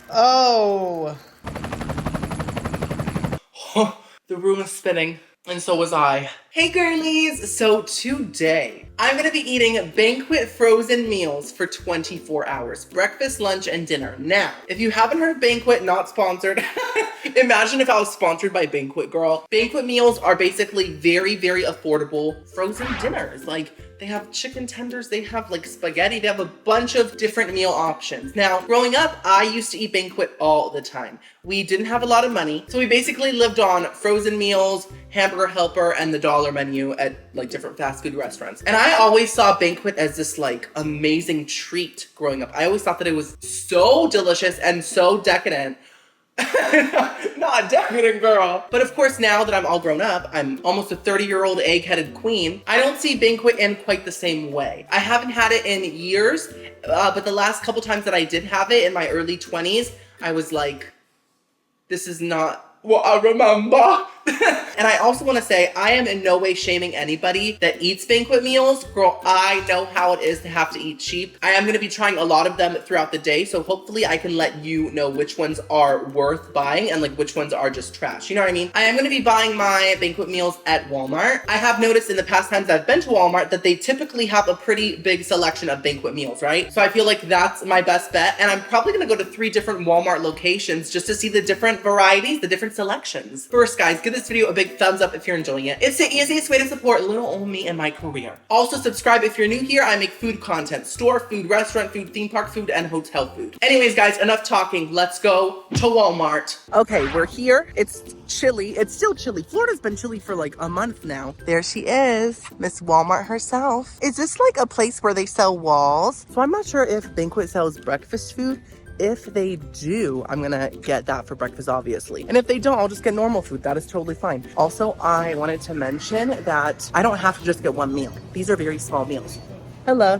Oh. The room is spinning, and so was I. Hey girlies, so today I'm gonna be eating Banquet frozen meals for 24 hours, breakfast, lunch, and dinner. Now, if you haven't heard of Banquet, not sponsored, imagine if I was sponsored by Banquet, girl. Banquet meals are basically very, very affordable frozen dinners. Like, they have chicken tenders, they have like spaghetti, they have a bunch of different meal options. Now, growing up, I used to eat Banquet all the time. We didn't have a lot of money, so we basically lived on frozen meals, Hamburger Helper, and the dollar menu at like different fast food restaurants. And I always saw Banquet as this like amazing treat growing up. I always thought that it was so delicious and so decadent. Not decadent, girl. But of course, now that I'm all grown up, I'm almost a 30-year-old egg-headed queen, I don't see Banquet in quite the same way. I haven't had it in years, but the last couple times that I did have it in my early 20s, I was like, this is not what I remember. And I also want to say, I am in no way shaming anybody that eats Banquet meals. Girl, I know how it is to have to eat cheap. I am going to be trying a lot of them throughout the day, so hopefully I can let you know which ones are worth buying and like which ones are just trash. You know what I mean? I am going to be buying my Banquet meals at Walmart. I have noticed in the past times I've been to Walmart that they typically have a pretty big selection of Banquet meals, right? So I feel like that's my best bet, and I'm probably going to go to 3 different Walmart locations just to see the different varieties, the different selections. First, guys, give this video a big thumbs up if you're enjoying it. It's the easiest way to support little old me and my career. Also, subscribe if you're new here. I make food content, store food, restaurant food, theme park food, and hotel food. Anyways, guys, enough talking. Let's go to Walmart. Okay, we're here. It's chilly. It's still chilly. Florida's been chilly for like a month now. There she is, Miss Walmart herself. Is this like a place where they sell walls? So I'm not sure if Banquet sells breakfast food. If they do, I'm gonna get that for breakfast, obviously. And if they don't, I'll just get normal food. That is totally fine. Also, I wanted to mention that I don't have to just get one meal. These are very small meals. Hello,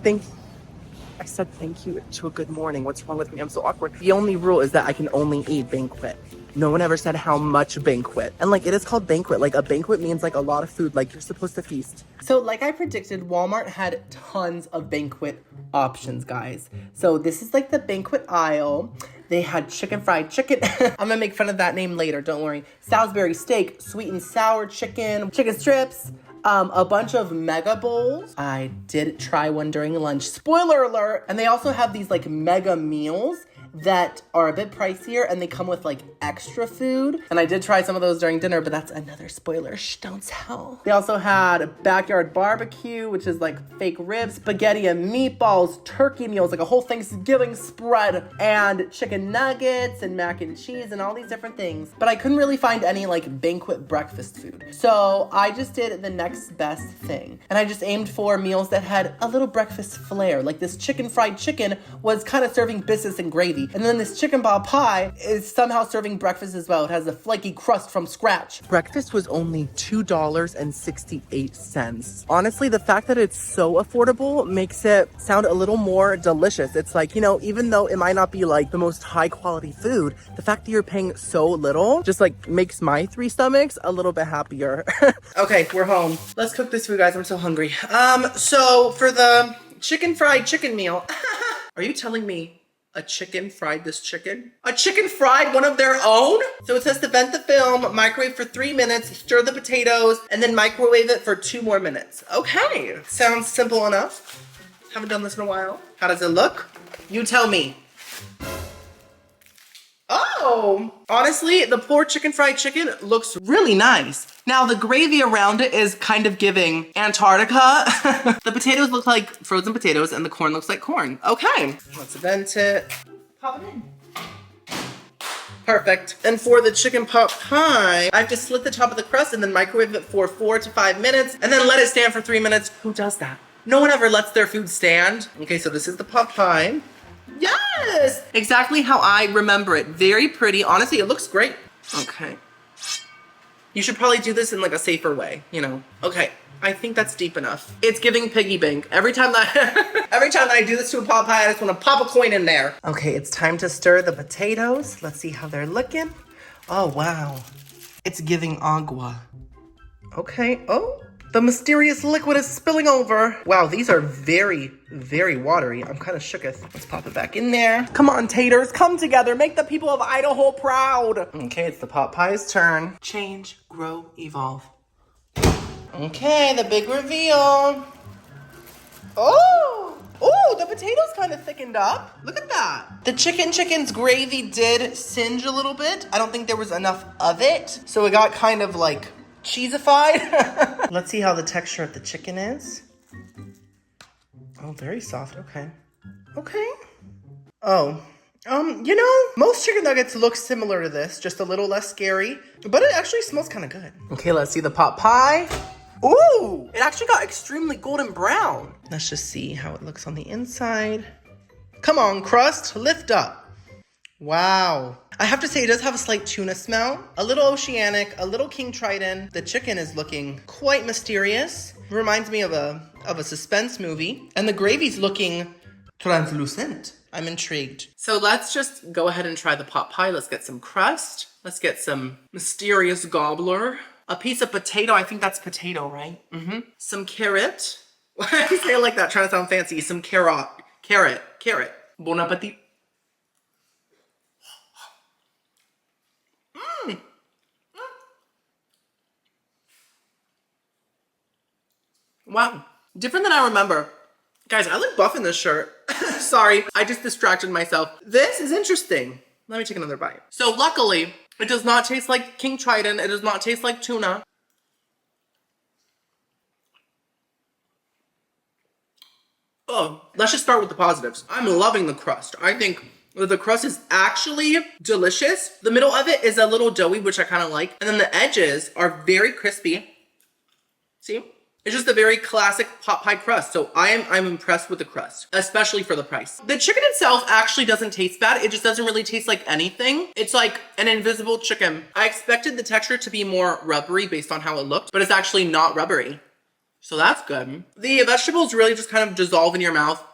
I said thank you to a good morning. What's wrong with me? I'm so awkward. The only rule is that I can only eat Banquet. No one ever said how much Banquet. And like, it is called Banquet. Like, a banquet means like a lot of food. Like, you're supposed to feast. So like I predicted, Walmart had tons of Banquet options, guys. So this is like the Banquet aisle. They had chicken fried chicken. I'm gonna make fun of that name later, don't worry. Salisbury steak, sweet and sour chicken, chicken strips, a bunch of mega bowls. I did try one during lunch. Spoiler alert! And they also have these like mega meals that are a bit pricier, and they come with like extra food. And I did try some of those during dinner, but that's another spoiler. Shh, don't tell. They also had a backyard barbecue, which is like fake ribs, spaghetti and meatballs, turkey meals, like a whole Thanksgiving spread, and chicken nuggets and mac and cheese and all these different things. But I couldn't really find any like Banquet breakfast food. So I just did the next best thing. And I just aimed for meals that had a little breakfast flair. Like this chicken fried chicken was kind of serving biscuits and gravy. And then this chicken pot pie is somehow serving breakfast as well. It has a flaky crust from scratch. Breakfast was only $2.68. Honestly, the fact that it's so affordable makes it sound a little more delicious. It's like, you know, even though it might not be like the most high quality food, the fact that you're paying so little just like makes my 3 stomachs a little bit happier. Okay, we're home. Let's cook this food, guys. I'm so hungry. So for the chicken fried chicken meal, are you telling me a chicken fried this chicken? A chicken fried one of their own? So it says to vent the film, microwave for 3 minutes, stir the potatoes, and then microwave it for 2 more minutes. Okay, sounds simple enough. Haven't done this in a while. How does it look? You tell me. Oh, honestly, the poor chicken fried chicken looks really nice. Now the gravy around it is kind of giving Antarctica. The potatoes look like frozen potatoes and the corn looks like corn. Okay, let's vent it. Pop it in. Perfect. And for the chicken pot pie, I have to slit the top of the crust and then microwave it for 4 to 5 minutes and then let it stand for 3 minutes. Who does that? No one ever lets their food stand. Okay, so this is the pot pie. Yes! Exactly how I remember it. Very pretty. Honestly, it looks great. Okay. You should probably do this in like a safer way, you know? Okay, I think that's deep enough. It's giving piggy bank. Every time that I do this to a pot pie, I just want to pop a coin in there. Okay, it's time to stir the potatoes. Let's see how they're looking. Oh, wow. It's giving agua. Okay, oh. The mysterious liquid is spilling over. Wow, these are very, very watery. I'm kind of shooketh. Let's pop it back in there. Come on, taters, come together. Make the people of Idaho proud. Okay, it's the pot pie's turn. Change, grow, evolve. Okay, the big reveal. Oh, oh, the potatoes kind of thickened up. Look at that. The chicken's gravy did singe a little bit. I don't think there was enough of it. So it got kind of like cheesified. Let's see how the texture of the chicken is. Oh, very soft. Okay. Okay. Oh, you know, most chicken nuggets look similar to this, just a little less scary, but it actually smells kind of good. Okay, let's see the pot pie. Ooh, it actually got extremely golden brown. Let's just see how it looks on the inside. Come on, crust, lift up. Wow. I have to say, it does have a slight tuna smell, a little oceanic, a little king trident. The chicken is looking quite mysterious. Reminds me of a suspense movie. And the gravy's looking translucent. I'm intrigued. So let's just go ahead and try the pot pie. Let's get some crust. Let's get some mysterious gobbler. A piece of potato. I think that's potato, right? Mm-hmm. Some carrot. Why do I say it like that? Trying to sound fancy. Some carrot. Carrot. Bon appetit. Wow. Different than I remember. Guys, I look buff in this shirt. Sorry, I just distracted myself. This is interesting. Let me take another bite. So luckily, it does not taste like king trident. It does not taste like tuna. Oh, let's just start with the positives. I'm loving the crust. I think the crust is actually delicious. The middle of it is a little doughy, which I kind of like. And then the edges are very crispy. See? It's just a very classic pot pie crust. So I'm impressed with the crust, especially for the price. The chicken itself actually doesn't taste bad. It just doesn't really taste like anything. It's like an invisible chicken. I expected the texture to be more rubbery based on how it looked, but it's actually not rubbery. So that's good. The vegetables really just kind of dissolve in your mouth.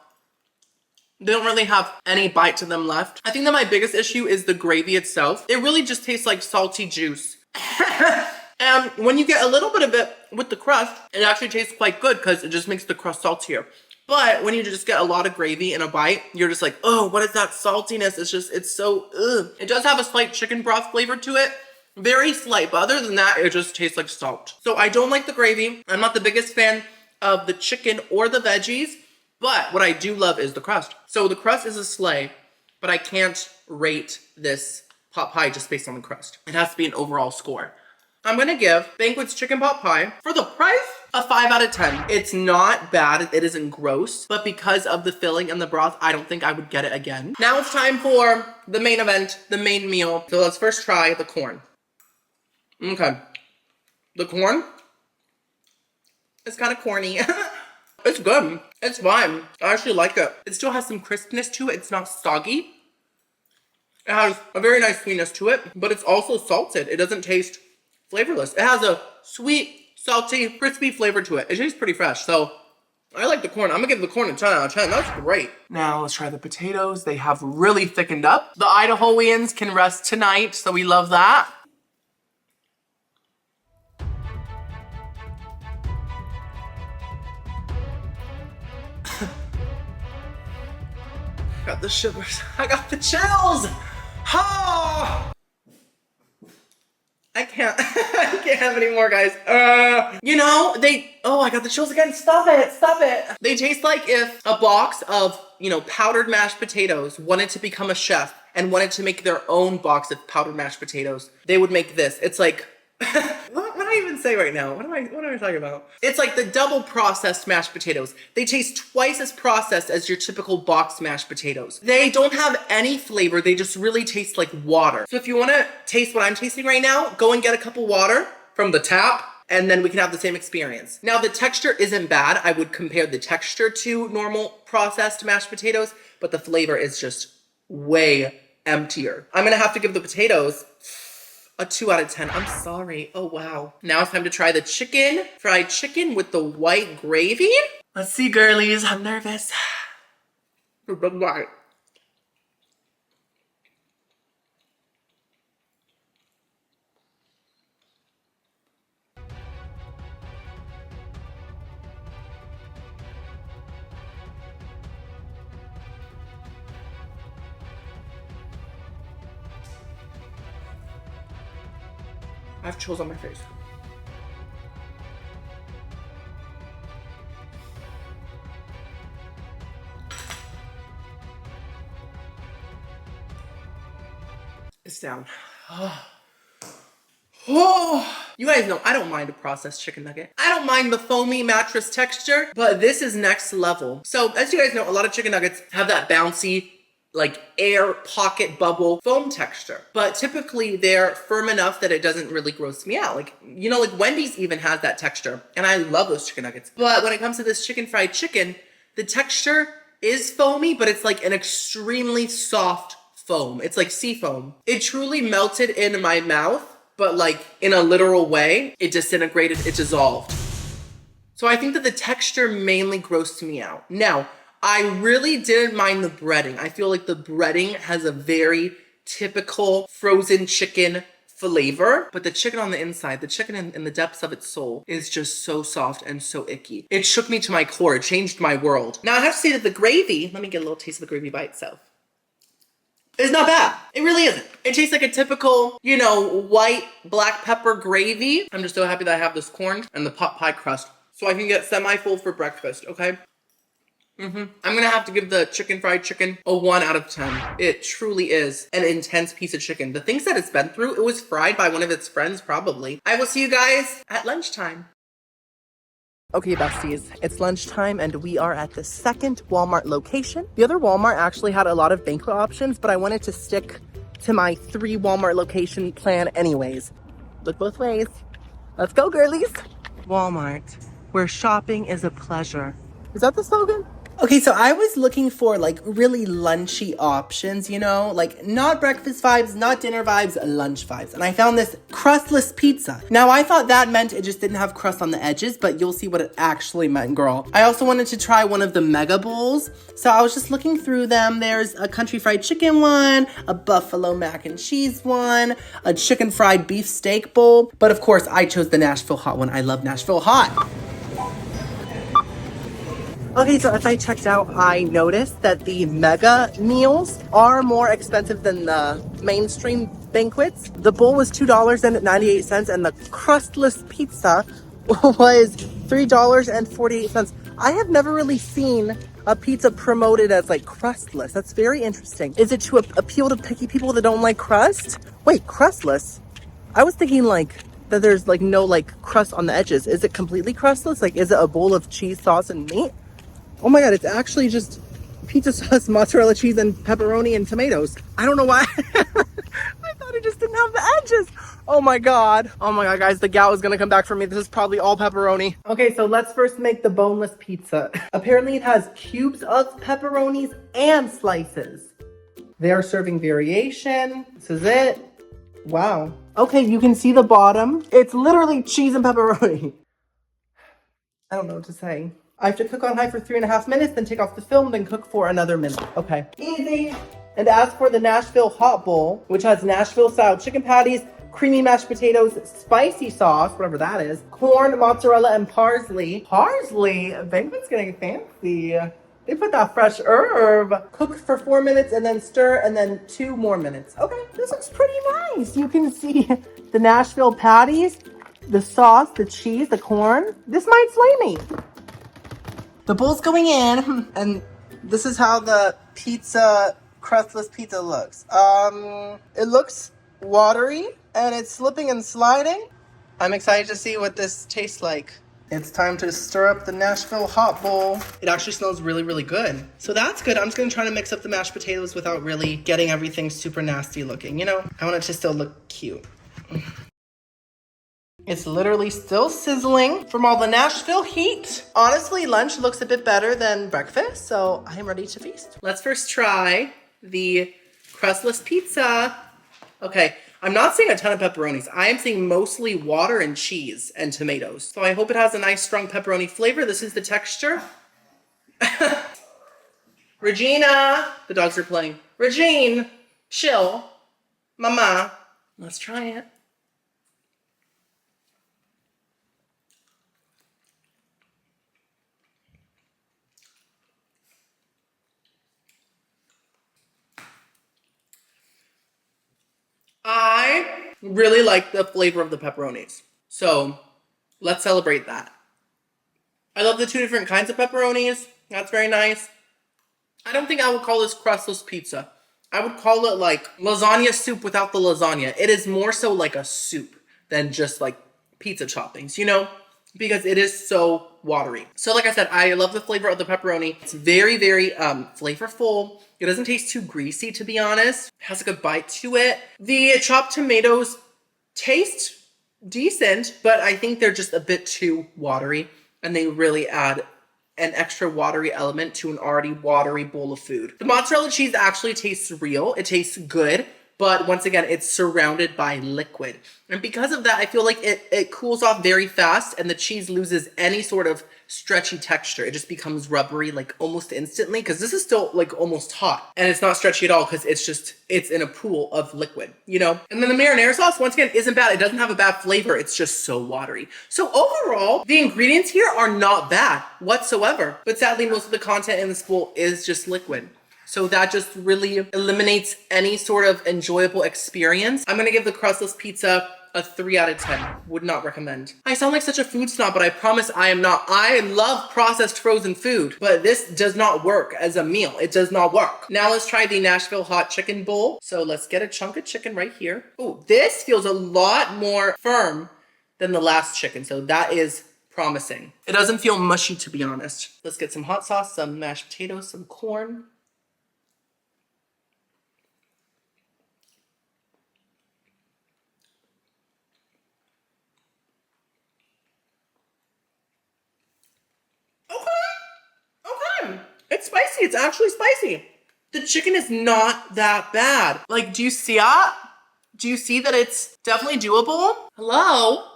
They don't really have any bite to them left. I think that my biggest issue is the gravy itself. It really just tastes like salty juice. And when you get a little bit of it with the crust, it actually tastes quite good because it just makes the crust saltier. But when you just get a lot of gravy in a bite, you're just like, oh, what is that saltiness? It's so, ugh. It does have a slight chicken broth flavor to it. Very slight, but other than that, it just tastes like salt. So I don't like the gravy. I'm not the biggest fan of the chicken or the veggies, but what I do love is the crust. So the crust is a slay, but I can't rate this pot pie just based on the crust. It has to be an overall score. I'm gonna give Banquet's chicken pot pie, for the price, a 5 out of 10. It's not bad, it isn't gross, but because of the filling and the broth, I don't think I would get it again. Now it's time for the main event, the main meal. So let's first try the corn. Okay. The corn is kind of corny. It's good. It's fine. I actually like it. It still has some crispness to it. It's not soggy. It has a very nice sweetness to it, but it's also salted. It doesn't taste flavorless. It has a sweet, salty, crispy flavor to it. It tastes pretty fresh. So I like the corn. I'm gonna give the corn a 10 out of 10. That's great. Now let's try the potatoes. They have really thickened up. The Idahoans can rest tonight, so we love that. I got the shivers. I got the chills. Oh! I can't. I can't have any more, guys. You know, I got the chills again. Stop it. They taste like if a box of, powdered mashed potatoes wanted to become a chef and wanted to make their own box of powdered mashed potatoes. They would make this. It's like, what do I even say right now? What am I talking about? It's like the double processed mashed potatoes. They taste twice as processed as your typical box mashed potatoes. They don't have any flavor. They just really taste like water. So if you want to taste what I'm tasting right now, go and get a cup of water from the tap, and then we can have the same experience. Now the texture isn't bad. I would compare the texture to normal processed mashed potatoes, but the flavor is just way emptier. I'm gonna have to give the potatoes a 2 out of 10. I'm sorry. Oh, wow. Now it's time to try the chicken. Fried chicken with the white gravy. Let's see, girlies. I'm nervous. I have chills on my face. It's down. Oh, you guys know I don't mind a processed chicken nugget. I don't mind the foamy mattress texture, but this is next level. So as you guys know, a lot of chicken nuggets have that bouncy, like air pocket bubble foam texture, but typically they're firm enough that it doesn't really gross me out. Like, you know, like Wendy's even has that texture, and I love those chicken nuggets. But when it comes to this chicken fried chicken, the texture is foamy, but it's like an extremely soft foam. It's like sea foam. It truly melted in my mouth, but like in a literal way, it disintegrated, it dissolved. So I think that the texture mainly grossed me out. Now, I really didn't mind the breading. I feel like the breading has a very typical frozen chicken flavor, but the chicken on the inside, the chicken in the depths of its soul is just so soft and so icky. It shook me to my core, it changed my world. Now I have to say that the gravy, let me get a little taste of the gravy by itself. It's not bad. It really isn't. It tastes like a typical, you know, white black pepper gravy. I'm just so happy that I have this corn and the pot pie crust so I can get semi-full for breakfast, okay? I'm gonna have to give the chicken fried chicken a 1 out of 10. It truly is an intense piece of chicken. The things that it's been through, it was fried by one of its friends probably. I will see you guys at lunchtime. Okay, besties, it's lunchtime and we are at the second Walmart location. The other Walmart actually had a lot of Banquet options, but I wanted to stick to my 3 Walmart location plan anyways. Look both ways. Let's go, girlies. Walmart, where shopping is a pleasure. Is that the slogan? Okay, so I was looking for like really lunchy options, you know, like not breakfast vibes, not dinner vibes, lunch vibes. And I found this crustless pizza. Now I thought that meant it just didn't have crust on the edges, but you'll see what it actually meant, girl. I also wanted to try one of the mega bowls. So I was just looking through them. There's a country fried chicken one, a buffalo mac and cheese one, a chicken fried beef steak bowl. But of course I chose the Nashville hot one. I love Nashville hot. Okay, so as I checked out, I noticed that the mega meals are more expensive than the mainstream banquets. The bowl was $2.98 and the crustless pizza was $3.48. I have never really seen a pizza promoted as like crustless. That's very interesting. Is it to appeal to picky people that don't like crust? Wait, crustless? I was thinking like that there's like no like crust on the edges. Is it completely crustless? Like, is it a bowl of cheese, sauce, and meat? Oh my God, it's actually just pizza sauce, mozzarella cheese, and pepperoni and tomatoes. I don't know why. I thought it just didn't have the edges. Oh my God. Oh my God, guys, the gout is gonna come back for me. This is probably all pepperoni. Okay, so let's first make the boneless pizza. Apparently it has cubes of pepperonis and slices. They are serving variation. This is it. Wow. Okay, you can see the bottom. It's literally cheese and pepperoni. I don't know what to say. I have to cook on high for 3.5 minutes, then take off the film, then cook for another minute. Okay, easy. And as for the Nashville hot bowl, which has Nashville style chicken patties, creamy mashed potatoes, spicy sauce, whatever that is, corn, mozzarella, and parsley. Parsley? Banquet's getting fancy. They put that fresh herb. Cook for 4 minutes and then stir and then 2 more minutes. Okay, this looks pretty nice. You can see the Nashville patties, the sauce, the cheese, the corn. This might slay me. The bowl's going in, and this is how the pizza, crustless pizza looks. It looks watery, and it's slipping and sliding. I'm excited to see what this tastes like. It's time to stir up the Nashville hot bowl. It actually smells really, really good. So that's good. I'm just gonna try to mix up the mashed potatoes without really getting everything super nasty looking. You know, I want it to still look cute. It's literally still sizzling from all the Nashville heat. Honestly, lunch looks a bit better than breakfast, so I am ready to feast. Let's first try the crustless pizza. Okay, I'm not seeing a ton of pepperonis. I am seeing mostly water and cheese and tomatoes. So I hope it has a nice strong pepperoni flavor. This is the texture. Regina, the dogs are playing. Regine, chill. Mama, let's try it. I really like the flavor of the pepperonis. So let's celebrate that. I love the two different kinds of pepperonis. That's very nice. I don't think I would call this crustless pizza. I would call it like lasagna soup without the lasagna. It is more so like a soup than just like pizza toppings, you know? Because it is so watery. So like I said, I love the flavor of the pepperoni. It's very, very flavorful. It doesn't taste too greasy, to be honest. It has a good bite to it. The chopped tomatoes taste decent, but I think they're just a bit too watery, and they really add an extra watery element to an already watery bowl of food. The mozzarella cheese actually tastes real. It tastes good, but once again, it's surrounded by liquid. And because of that, I feel like it cools off very fast and the cheese loses any sort of stretchy texture. It just becomes rubbery like almost instantly, because this is still like almost hot and it's not stretchy at all because it's in a pool of liquid, you know? And then the marinara sauce, once again, isn't bad. It doesn't have a bad flavor. It's just so watery. So overall, the ingredients here are not bad whatsoever, but sadly, most of the content in this bowl is just liquid. So that just really eliminates any sort of enjoyable experience. I'm gonna give the crustless pizza a 3 out of 10. Would not recommend. I sound like such a food snob, but I promise I am not. I love processed frozen food, but this does not work as a meal. It does not work. Now let's try the Nashville hot chicken bowl. So let's get a chunk of chicken right here. Oh, this feels a lot more firm than the last chicken. So that is promising. It doesn't feel mushy, to be honest. Let's get some hot sauce, some mashed potatoes, some corn. It's spicy. It's actually spicy. The chicken is not that bad. Like, do you see it? Do you see that it's definitely doable? Hello?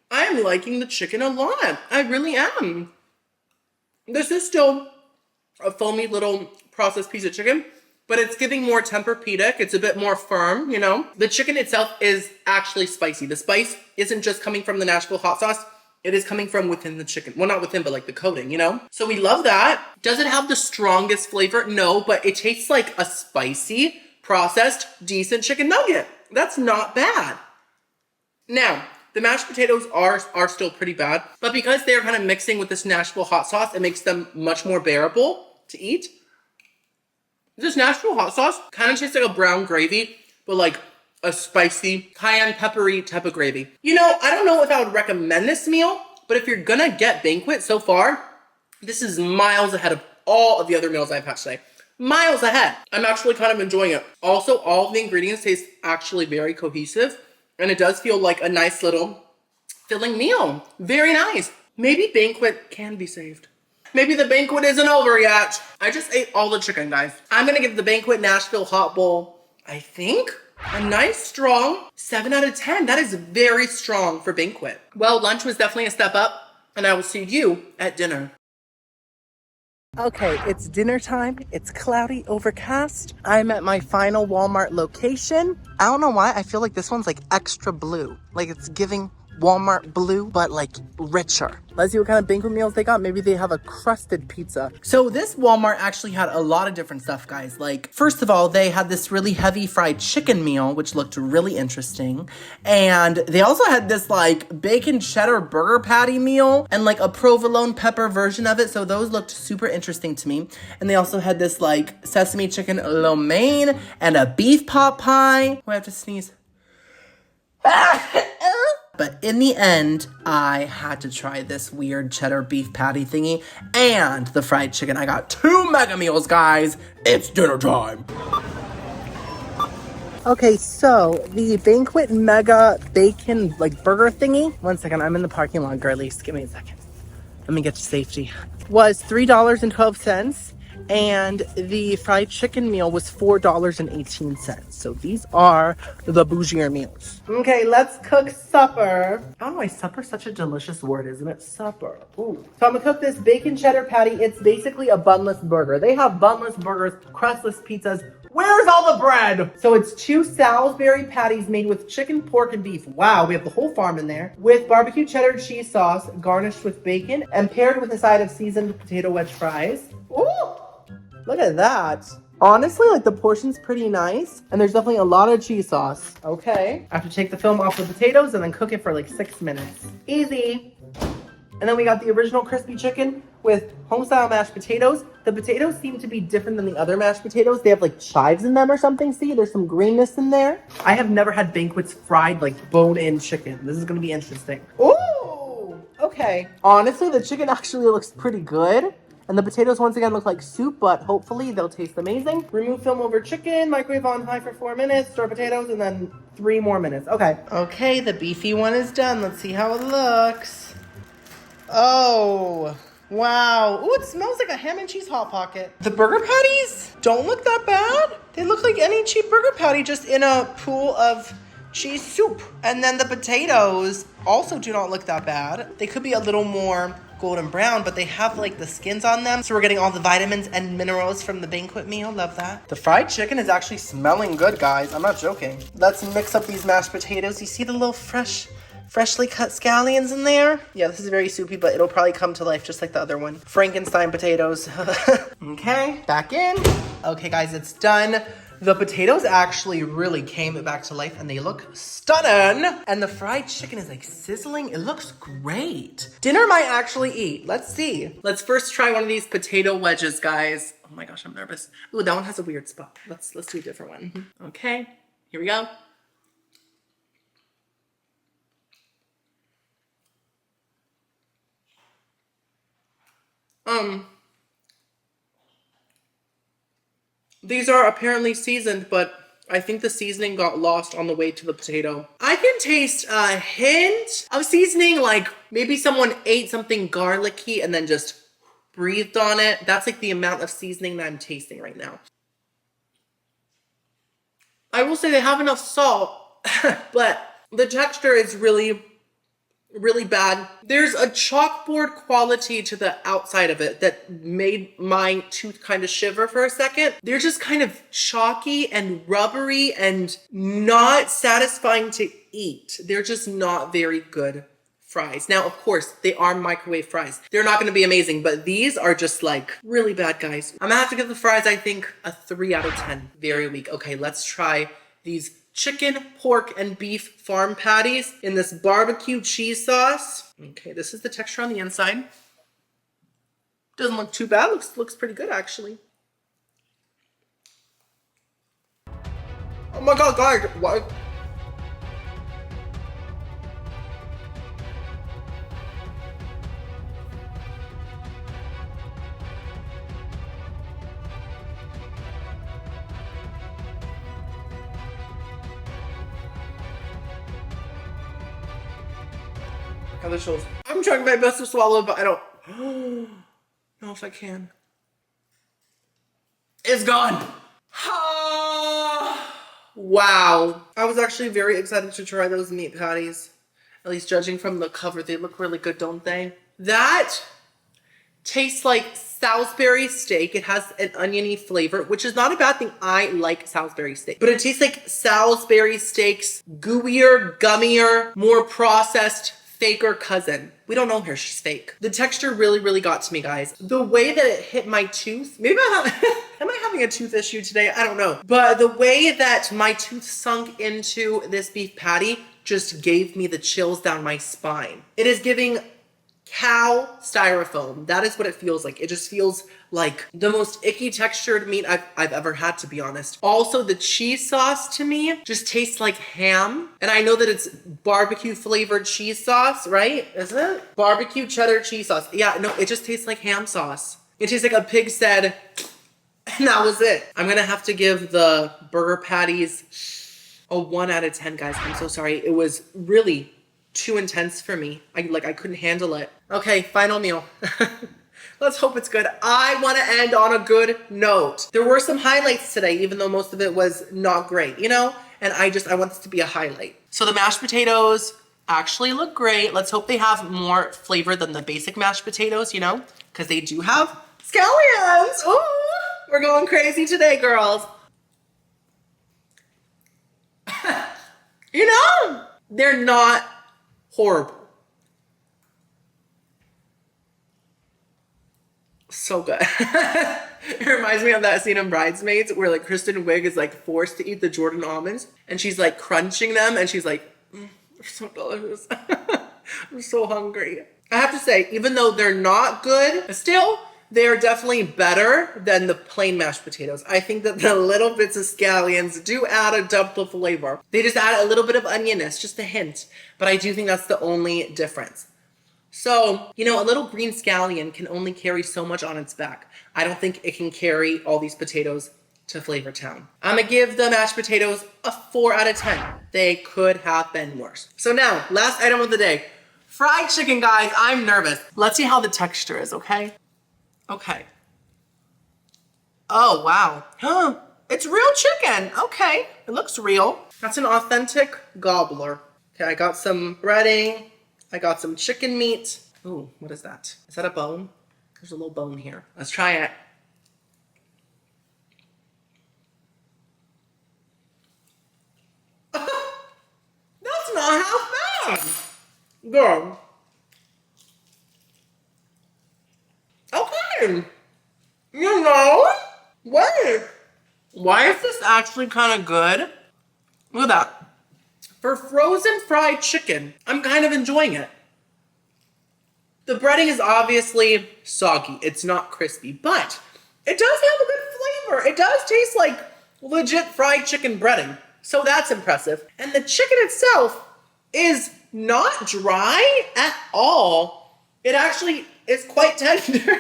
I am liking the chicken a lot. I really am. This is still a foamy little processed piece of chicken, but it's giving more Tempur-Pedic. It's a bit more firm, you know? The chicken itself is actually spicy. The spice isn't just coming from the Nashville hot sauce. It is coming from within the chicken. Well, not within, but like the coating, you know? So we love that. Does it have the strongest flavor? No, but it tastes like a spicy, processed, decent chicken nugget. That's not bad. Now, the mashed potatoes are still pretty bad, but because they're kind of mixing with this Nashville hot sauce, it makes them much more bearable to eat. This Nashville hot sauce kind of tastes like a brown gravy, but like a spicy, cayenne peppery type of gravy. You know, I don't know if I would recommend this meal, but if you're gonna get Banquet so far, this is miles ahead of all of the other meals I've had today. Miles ahead. I'm actually kind of enjoying it. Also, all of the ingredients taste actually very cohesive, and it does feel like a nice little filling meal. Very nice. Maybe Banquet can be saved. Maybe the Banquet isn't over yet. I just ate all the chicken, guys. I'm gonna give the Banquet Nashville hot bowl, I think, a nice strong 7 out of 10. That is very strong for Banquet. Well, lunch was definitely a step up, and I will see you at dinner. Okay, it's dinner time. It's cloudy, overcast. I'm at my final Walmart location. I don't know why, I feel like this one's like extra blue. Like it's giving Walmart blue, but like richer. Let's see what kind of Banquet meals they got. Maybe they have a crusted pizza. So this Walmart actually had a lot of different stuff, guys. Like, first of all, they had this really heavy fried chicken meal, which looked really interesting. And they also had this like bacon cheddar burger patty meal and like a provolone pepper version of it. So those looked super interesting to me. And they also had this like sesame chicken lo mein and a beef pot pie. Oh, I have to sneeze. But in the end, I had to try this weird cheddar beef patty thingy and the fried chicken. I got 2 mega meals, guys. It's dinner time. Okay, so the Banquet mega bacon like burger thingy. One second, I'm in the parking lot, girlies. Give me a second. Let me get to safety. Was $3.12. And the fried chicken meal was $4.18. So these are the bougier meals. Okay, let's cook supper. I don't know why supper's such a delicious word, isn't it? Supper. Ooh. So I'm gonna cook this bacon cheddar patty. It's basically a bunless burger. They have bunless burgers, crustless pizzas. Where's all the bread? So it's 2 Salisbury patties made with chicken, pork, and beef. Wow, we have the whole farm in there. With barbecue cheddar cheese sauce, garnished with bacon, and paired with a side of seasoned potato wedge fries. Ooh! Look at that. Honestly, like the portion's pretty nice, and there's definitely a lot of cheese sauce. Okay. I have to take the film off the potatoes and then cook it for like 6 minutes. Easy. And then we got the original crispy chicken with home-style mashed potatoes. The potatoes seem to be different than the other mashed potatoes. They have like chives in them or something. See, there's some greenness in there. I have never had Banquet's fried like bone-in chicken. This is gonna be interesting. Ooh, okay. Honestly, the chicken actually looks pretty good. And the potatoes once again look like soup, but hopefully they'll taste amazing. Remove film over chicken, microwave on high for 4 minutes, stir potatoes, and then 3 more minutes. Okay. Okay, the beefy one is done. Let's see how it looks. Oh, wow. Ooh, it smells like a ham and cheese Hot Pocket. The burger patties don't look that bad. They look like any cheap burger patty just in a pool of cheese soup. And then the potatoes also do not look that bad. They could be a little more golden brown, but they have like the skins on them. So we're getting all the vitamins and minerals from the Banquet meal. Love that. The fried chicken is actually smelling good, guys. I'm not joking. Let's mix up these mashed potatoes. You see the little freshly cut scallions in there? Yeah, this is very soupy, but it'll probably come to life just like the other one. Frankenstein potatoes. Okay, back in. Okay, guys, it's done. The potatoes actually really came back to life and they look stunning. And the fried chicken is like sizzling. It looks great. Dinner might actually eat. Let's see. Let's first try one of these potato wedges, guys. Oh my gosh, I'm nervous. Ooh, that one has a weird spot. Let's do a different one. Okay, here we go. These are apparently seasoned, but I think the seasoning got lost on the way to the potato. I can taste a hint of seasoning, like maybe someone ate something garlicky and then just breathed on it. That's like the amount of seasoning that I'm tasting right now. I will say they have enough salt, but the texture is really bad. There's a chalkboard quality to the outside of it that made my tooth kind of shiver for a second. They're just kind of chalky and rubbery and not satisfying to eat. They're just not very good fries. Now, of course, they are microwave fries. They're not going to be amazing, but these are just like really bad, guys. I'm gonna have to give the fries, I think, a 3 out of 10. Very weak. Okay, let's try these chicken, pork, and beef farm patties in this barbecue cheese sauce. Okay, this is the texture on the inside. Doesn't look too bad. Looks pretty good, actually. Oh my god, guys, what? Other shows. I'm trying my best to swallow, but I don't know if I can. It's gone. Wow. I was actually very excited to try those meat patties. At least judging from the cover, they look really good, don't they? That tastes like Salisbury steak. It has an oniony flavor, which is not a bad thing. I like Salisbury steak. But it tastes like Salisbury steak's gooier, gummier, more processed, faker cousin. We don't know her, she's fake. The texture really got to me, guys. The way that it hit my tooth, maybe am I having a tooth issue today? I don't know. But the way that my tooth sunk into this beef patty just gave me the chills down my spine. It is giving cow styrofoam. That is what it feels like. It just feels like the most icky textured meat I've ever had, to be honest. Also, the cheese sauce to me just tastes like ham. And I know that it's barbecue flavored cheese sauce, right? Isn't it? Barbecue cheddar cheese sauce. Yeah, no, it just tastes like ham sauce. It tastes like a pig said, and that was it. I'm gonna have to give the burger patties a 1 out of 10, guys. I'm so sorry. It was really too intense for me. I couldn't handle it. Okay, final meal. Let's hope it's good. I want to end on a good note. There were some highlights today, even though most of it was not great, you know? And I want this to be a highlight. So the mashed potatoes actually look great. Let's hope they have more flavor than the basic mashed potatoes, you know? Because they do have scallions. Ooh, we're going crazy today, girls. You know, they're not horrible. So good. It reminds me of that scene in Bridesmaids where like Kristen Wiig is like forced to eat the Jordan almonds and she's like crunching them and she's like, they're so delicious. I'm so hungry. I have to say, even though they're not good, still, they are definitely better than the plain mashed potatoes. I think that the little bits of scallions do add a depth of flavor. They just add a little bit of onionness, just a hint. But I do think that's the only difference. So, you know, a little green scallion can only carry so much on its back. I don't think it can carry all these potatoes to Flavor Town. I'm gonna give the mashed potatoes a 4 out of 10. They could have been worse. So now, last item of the day. Fried chicken, guys. I'm nervous. Let's see how the texture is, okay? Okay. Oh, wow. Huh. It's real chicken. Okay. It looks real. That's an authentic gobbler. Okay, I got some breading. I got some chicken meat. Ooh, what is that? Is that a bone? There's a little bone here. Let's try it. That's not half bad. Girl. Okay. You know, wait. Why is this actually kind of good? Look at that. For frozen fried chicken, I'm kind of enjoying it. The breading is obviously soggy. It's not crispy, but it does have a good flavor. It does taste like legit fried chicken breading. So that's impressive. And the chicken itself is not dry at all. It actually is quite tender.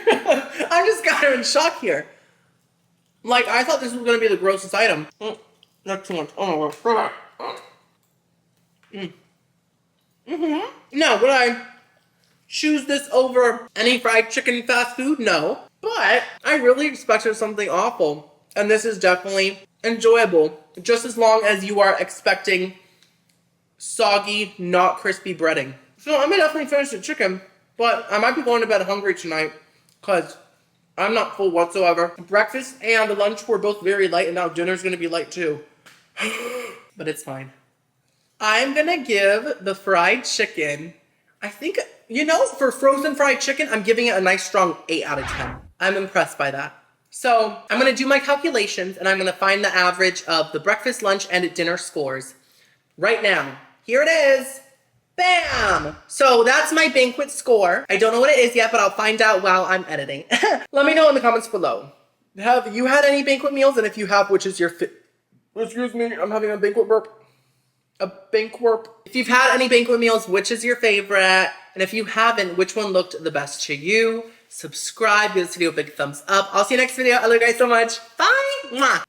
I'm just kind of in shock here. Like, I thought this was going to be the grossest item. That's too much. Oh my God. No, would I choose this over any fried chicken fast food? No. But I really expected something awful. And this is definitely enjoyable. Just as long as you are expecting soggy, not crispy breading. So I'm gonna definitely finish the chicken. But I might be going to bed hungry tonight because I'm not full whatsoever. Breakfast and the lunch were both very light and now dinner's gonna be light too. But it's fine. I'm gonna give the fried chicken, I think, you know, for frozen fried chicken, I'm giving it a nice strong 8 out of 10. I'm impressed by that. So I'm gonna do my calculations and I'm gonna find the average of the breakfast, lunch, and dinner scores right now. Here it is. Bam! So that's my Banquet score. I don't know what it is yet, but I'll find out while I'm editing. Let me know in the comments below. Have you had any Banquet meals? And if you have, which is your excuse me, I'm having a Banquet burp. A Banquet. If you've had any Banquet meals, which is your favorite? And if you haven't, which one looked the best to you? Subscribe, give this video a big thumbs up. I'll see you next video. I love you guys so much. Bye! Mwah.